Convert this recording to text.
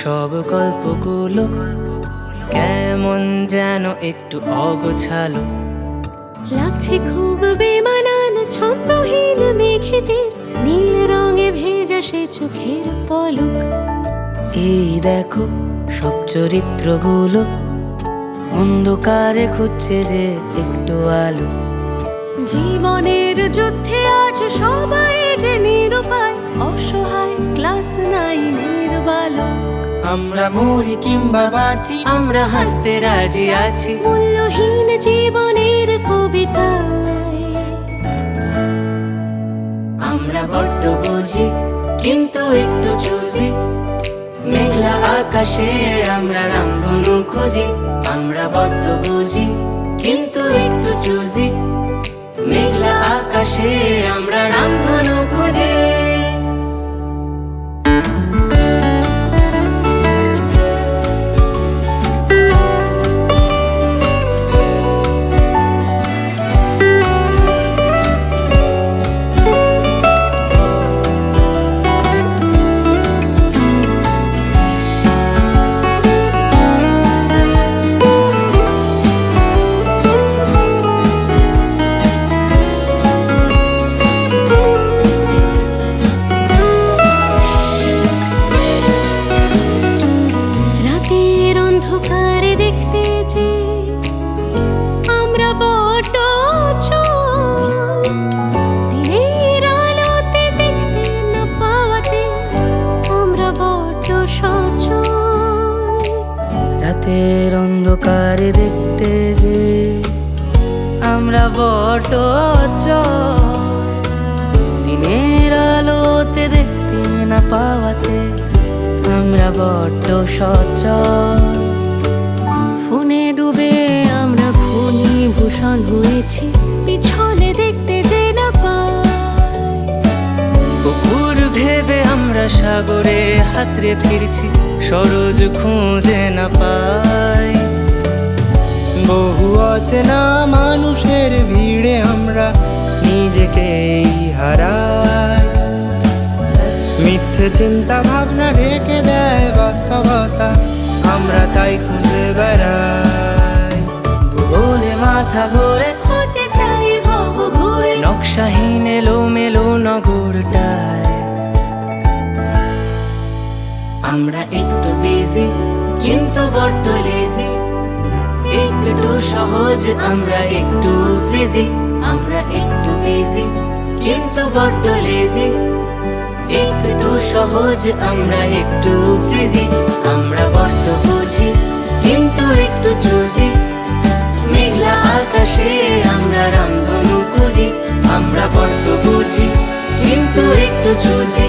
সব গল্পগুলো কেমন যেন একটু অগোছালো লাগছে খুব বেমানান ছন্দহীন মেঘেদের নীল রঙে ভেজা সে চোখের পলক। এই দেখো সব চরিত্রগুলো অন্ধকারে খুঁজছে যে একটু আলো। জীবনের যুদ্ধে আজ সবাই যে নিরুপায়, অসহায় ক্লাস নাইনের বালক। আমরা মরি কিংবা বাঁচি, আমরা হাসতে রাজি আছি মূল্যহীন জীবনের কবিতায়। আমরা বড্ড বুঝি কিন্তু একটু চুজি, মেঘলা আকাশে আমরা রামধনু খুঁজি। আমরা বড্ড বুঝি কিন্তু একটু চুজি, মেঘলা আকাশে আমরা রামধনু খুঁজি। রাতের অন্ধকারে দেখতে যে আমরা বড্ড অচল, দিনের আলোতে দেখতে না পাওয়াতে আমরা বড্ড সচল। রাতের অন্ধকারে দেখতে যে আমরা বড্ড অচল, দিনের আলোতে দেখতে না পাওয়াতে আমরা বড্ড সচল। ফোনে ডুবে আমরা ফণীভূষণ হয়েছি, পিছনে দেখতে যে না পাই। পুকুর ভেবে আমরা সাগরে হাতড়ে ফিরছি, সরোজ খুঁজে না পাই। বহু অচেনা মানুষের ভিড়ে আমরা নিজেকেই হারাই। মিথ্যে চিন্তা ভাবনা ঢেকে দেয় বাস্তবতা, আমরা তাই খুঁজে বেড়াই। ভূগোলে মাথা ঘোরে হতে চাই ভব ঘুরে নকশাহীন এলোমেলো নগরটায়। আমরা একটু বিজি কিন্তু বড্ড লেজি, একটু সহজ আমরা একটু ফ্রিজি। আমরা একটু বিজি কিন্তু বড্ড লেজি, একটু সহজ আমরা একটু ফ্রিজি। আমরা বড্ড বুঝি কিন্তু একটু চুজি, মেঘলা আকাশে আমরা রামধনু খুঁজি। আমরা বড্ড বুঝি কিন্তু একটু চুজি,